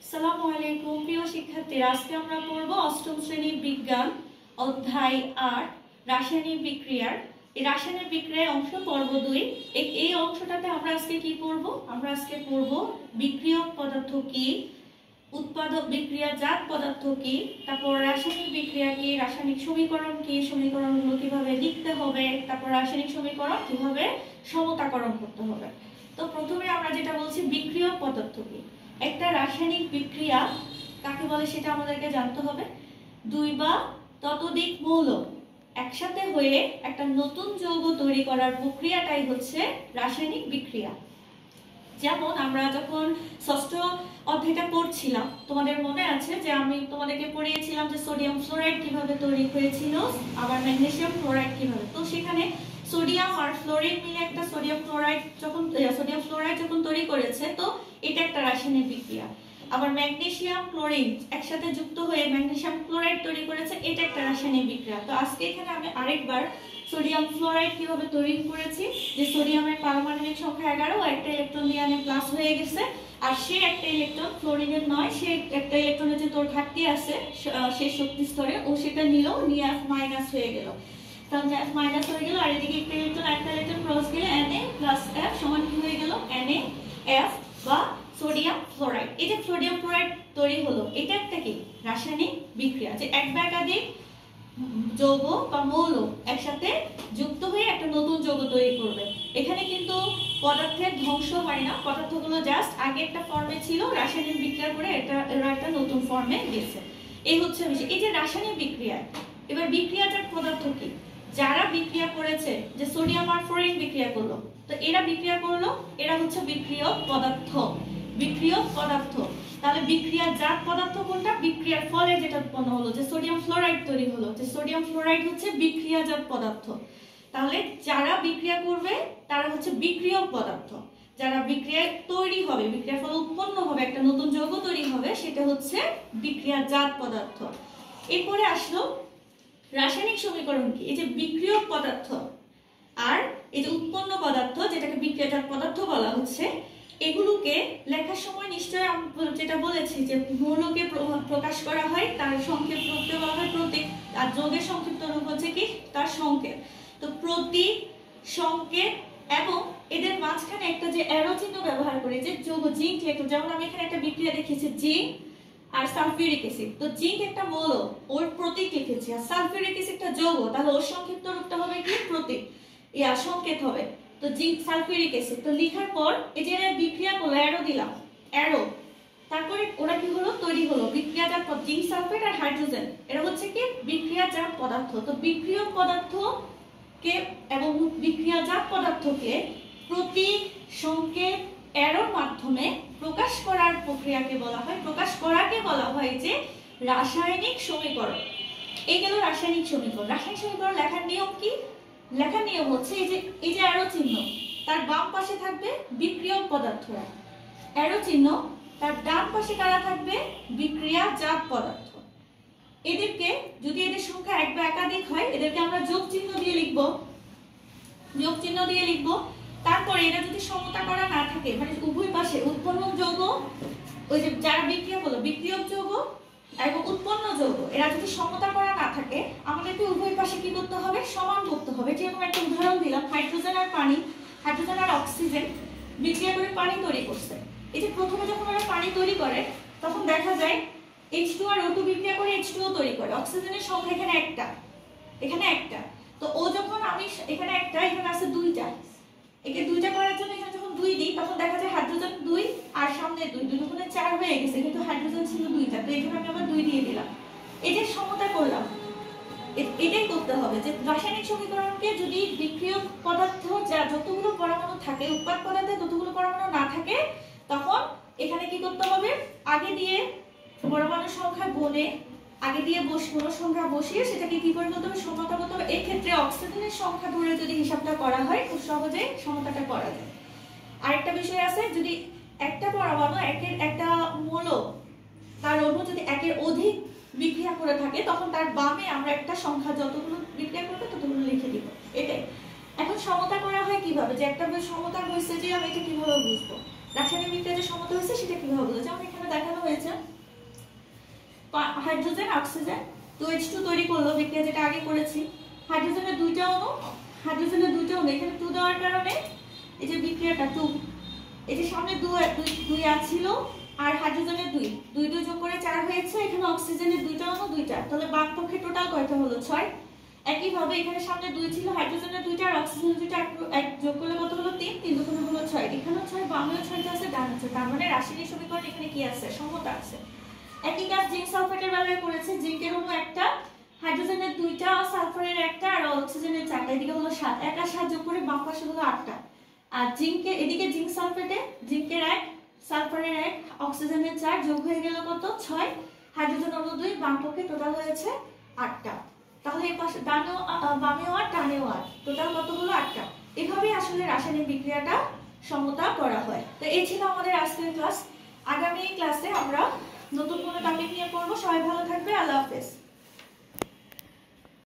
আসসালামু আলাইকুম প্রিয় শিক্ষার্থীরা, আজকে আমরা পড়ব অষ্টম শ্রেণীর বিজ্ঞান অধ্যায় ৮ রাসায়নিক বিক্রিয়ার। এই রাসায়নিক বিক্রিয়ার অংশ পর্ব ২। এই অংশটাতে আমরা আজকে কি পড়ব? আমরা আজকে পড়ব বিক্রিয়ক পদার্থ কি, উৎপাদক বিক্রিয়াজাত পদার্থ কি, তারপর রাসায়নিক বিক্রিয়া কি, রাসায়নিক সমীকরণ কি, সমীকরণগুলো কিভাবে লিখতে হবে, তারপর রাসায়নিক সমীকরণ কিভাবে সমতাকরণ করতে হবে। তো প্রথমে আমরা যেটা বলছি বিক্রিয়ক পদার্থ কি। একটা রাসায়নিক বিক্রিয়া কাকে বলে সেটা আমাদেরকে জানতে হবে। দুই বা ততোধিক মৌল একসাথে হয়ে একটা নতুন যৌগ তৈরি করার প্রক্রিয়াটাই হচ্ছে রাসায়নিক বিক্রিয়া। যেমন আমরা যখন ষষ্ঠ অধ্যায়টা পড়ছিলাম, তোমাদের মনে আছে যে আমি তোমাদেরকে পড়িয়েছিলাম যে সোডিয়াম ফ্লোরাইড কিভাবে তৈরি হয়েছিল, আবার ম্যাগনেসিয়াম ক্লোরাইড কিভাবে। তো সেখানে সোডিয়াম আর ফ্লোরিন মিলে একটা সোডিয়াম ফ্লোরাইড যখন তৈরি করেছে, তো এটা একটা রাসায়নিক বিক্রিয়া। আবার ম্যাগনেসিয়াম ক্লোরিন একসাথে যুক্ত হয়ে ম্যাগনেসিয়াম ক্লোরাইড তৈরি করেছে, এটা একটা রাসায়নিক বিক্রিয়া। তো আজকে এখানে আমি আরেকবার সোডিয়াম ফ্লোরাইড কিভাবে তৈরি করেছি, যে সোডিয়ামের পারমাণবিক সংখ্যা 11, একটা ইলেকট্রন দিয়ে আনে প্লাস হয়ে গেছে, আর সে একটা ইলেকট্রন ফ্লোরিনের নয়, সে একটা ইলেকট্রনের যে তোর ঘাটতি আছে সেই শক্তি স্তরে, ও সেটা নিয়ে F মাইনাস হয়ে গেল। তাহলে F মাইনাস হয়ে গেল, আর এদিকে একটা ইলেকট্রন ক্রস গেলে Na+F সমান কি হয়ে গেল? NaF বা সোডিয়াম ফ্লোরাইড। এই যে সোডিয়াম ফ্লোরাইড তৈরি হলো, এটা একটা কি রাসায়নিক বিক্রিয়া, যে এক বা একাধিক যৌগ বা মৌল একসাথে যুক্ত হয়ে একটা নতুন যৌগ তৈরি করবে। এখানে কিন্তু পদার্থের ধ্বংস হয় না, পদার্থগুলো জাস্ট আগে একটা ফর্মে ছিল, রাসায়নিক বিক্রিয়া করে এরা একটা নতুন ফর্মে গেছে। এই হচ্ছে বিষয়। এই যে রাসায়নিক বিক্রিয়া, এবার বিক্রিয়াজাত পদার্থ কি? যারা বিক্রিয়া করেছে, যে সোডিয়াম আর ফ্লোরিন বিক্রিয়া করলো, তো এরা বিক্রিয়া করলো, এরা হচ্ছে বিক্রিয়ক পদার্থ। বিক্রিয়ক পদার্থ। তাহলে বিক্রিয়াজাত পদার্থ কোনটা? বিক্রিয়ার ফলে যেটা উৎপন্ন হলো, যে সোডিয়াম ফ্লোরাইড তৈরি হলো, যে সোডিয়াম ফ্লোরাইড হচ্ছে বিক্রিয়াজাত পদার্থ। তাহলে যারা বিক্রিয়া করবে তারা হচ্ছে বিক্রিয়ক পদার্থ। যারা বিক্রিয়া তৈরি হবে, বিক্রিয়ার ফলে উৎপন্ন হবে একটা নতুন যৌগ তৈরি হবে, সেটা হচ্ছে বিক্রিয়াজাত পদার্থ। এরপরে আসলো রাসায়নিক সমীকরণ কি। এই যে বিক্রিয়ক পদার্থ আর এই যে উৎপন্ন পদার্থ, যেটাকে বিক্রিয়াজাত পদার্থ বলা হচ্ছে, এগুলোকে লেখার সময় নিশ্চয়ই আমি যেটা বলেছি যে মৌলকে প্রকাশ করা হয়, তার সংক্ষেপ রূপে বলা হয় প্রতীক, আর যৌগের সংক্ষিপ্ত রূপ হচ্ছে কি তার সংকেত। তো প্রতীক, সংকেত এবং এদের মাঝখানে একটা যে অ্যারো চিহ্ন ব্যবহার করে, যে যৌগ জিঙ্ক লিখলো, যেমন আমি এখানে একটা বিক্রিয়া দেখিয়েছি জিঙ্ক আর সালফিউরিক অ্যাসিড। তো জিঙ্ক একটা মৌল, ওর প্রতীক লিখেছি, আর সালফিউরিক অ্যাসিড একটা যৌগ, তাহলে ওর সংক্ষিপ্ত রূপটা হবে কি প্রতীক, সংকেত হবে। তো জিঙ্ক সালফিউরিক অ্যাসিড, তো লেখার পর এই যে বিক্রিয়া করলো, অ্যারো দিলাম, অ্যারো, তারপরে ওরা কি হলো? তৈরি হলো বিক্রিয়াজাত পদার্থ, জিঙ্ক সালফেট আর হাইড্রোজেন, এরা হচ্ছে কি বিক্রিয়াজাত পদার্থ। তো বিক্রিয়ক পদার্থকে এবং বিক্রিয়াজাত পদার্থকে প্রতীক, সংকেত, অ্যারোর মাধ্যমে প্রকাশ করার প্রক্রিয়াকে বলা হয়, প্রকাশ করাকে বলা হয় যে রাসায়নিক সমীকরণ। এই গেল রাসায়নিক সমীকরণ। রাসায়নিক সমীকরণ লেখার নিয়ম কি? লেখার নিয়ম হচ্ছে এই যে অ্যারো চিহ্ন, তার বাম পাশে থাকবে বিক্রিয়ক পদার্থরা, অ্যারো চিহ্ন, তার ডান পাশে কারা থাকবে? বিক্রিয়াজাত পদার্থ। এদেরকে যদি এদের সংখ্যা এক বা একাধিক হয়, এদেরকে আমরা যোগ চিহ্ন দিয়ে লিখবো, যোগ চিহ্ন দিয়ে লিখবো। তারপরে এরা যদি সমতা করা না থাকে, মানে উভয় পাশে উৎপন্ন যৌগ, ওই যে যারা বিক্রিয়া হলো বিক্রিয়ক যৌগ এবং উৎপন্ন যৌগ, এরা যদি সমতা করা না থাকে, আমাদেরকে উভয় পাশে কি করতে হবে? সমান করতে হবে। যেরকম একটা উদাহরণ দিলাম, হাইড্রোজেন আর পানি, হাইড্রোজেন আর অক্সিজেন বিক্রিয়া করে পানি তৈরি করছে। এই যে প্রথমে যখন ওরা পানি তৈরি করে, তখন দেখা যায় H2 আর O2 বিক্রিয়া করে H2O তৈরি করে। অক্সিজেনের সংখ্যা এখানে একটা, এখানে একটা। তো ও যখন আমি এখানে একটা, এখানে আছে দুইটা, একে দুইটা করার জন্য এখানে যখন 2 দিই, তখন দেখা যায় হাইড্রোজেন 2 আর সামনে 2, 2 গুণে 4 হয়ে গেছে, কিন্তু হাইড্রোজেন ছিল 2টা, তো এখানে আমি আবার 2 দিয়ে দিলাম। এই যে সমতা করলাম, এটাই করতে হবে। যে রাসায়নিক সমীকরণকে যদি বিক্রিয়ক পদার্থ যা যতগুলো পরমাণু থাকে, উৎপাদ পদার্থে যতগুলো পরমাণু না থাকে, তখন এখানে কি করতে হবে? আগে দিয়ে পরমাণুর সংখ্যা গুণে, আগে দিয়ে সংখ্যা বসিয়ে সেটাকে কি করে করতে হবে? সমতা করতে হবে। এই ক্ষেত্রে অক্সিজেনের সংখ্যা ধরে যদি হিসাবটা করা হয়, খুব সহজে সমতাটা করা যায়। আরেকটা বিষয় আছে, যদি একটা পরমাণু একটা মৌল, তার অণু যদি একের অধিক বিক্রিয়া করে থাকে, তখন তার বামে আমরা একটা সংখ্যা যতগুলো বিক্রিয়া করবে ততগুলো লিখে দিব। এটাই। এখন সমতা করা হয় কিভাবে? যে একটা সমতা হয়েছে, যে আমি এটা কিভাবে বুঝবো? রাসায়নিক বিক্রিয়া যে সমতা হয়েছে সেটা কিভাবে বুঝবো? যেমন এখানে দেখানো হয়েছে হাইড্রোজেন অক্সিজেন 2H2 তৈরি করলো বিক্রিয়া যেটা আগে করেছি। হাইড্রোজেনের দুইটা অণু, এখানে 2 দেওয়ার কারণে এই যে বিক্রিয়াটা 2, এই যে সামনে 2 আছিল আর হাইড্রোজেনের 2 যোগ করে 4 হয়েছে। এখানে অক্সিজেনের দুইটা অণু 2টা, তাহলে বাম পক্ষে টোটাল কয়টা হলো 6। একই ভাবে এখানে সামনে 2 ছিল, হাইড্রোজেনের 2টা আর অক্সিজেনের 2টা এক যোগ করলে কত হলো 3, 3 দুগুণে হলো 6। এখানেও 6, বামেও 6টা আছে, ডান আছে, তার মানে রাসায়নিক সমীকরণ এখানে কি আছে, সমতা আছে। একই কাজ জিঙ্ক সালফেটের বেলায় করেছে। জিঙ্কের অণু একটা, হাইড্রোজেনের 2টা, সালফারের একটা আর অক্সিজেনের 4টা, এদিকে হলো 7। 1 আর 7 যোগ করে বাম পাশে হলো 8টা। আর জিঙ্কে এদিকে জিঙ্ক সালফেটে জিঙ্কের 1, সালফারের 1, অক্সিজেনের 4 যোগ হয়ে গেল কত 6, হাইড্রোজেন অণু 2, বাম পক্ষে টোটাল হয়েছে 8টা। তাহলে এই পাশে ডানেও বামেও 8, ডানেও 8, টোটাল কত হলো 8টা। এভাবেই আসলে রাসায়নিক বিক্রিয়াটা সমতা করা হয়। তো এই ছিল আমাদের আজকের ক্লাস। আগামী ক্লাসে আমরা নতুন কোনো টপিক নিয়ে পড়বো। সবাই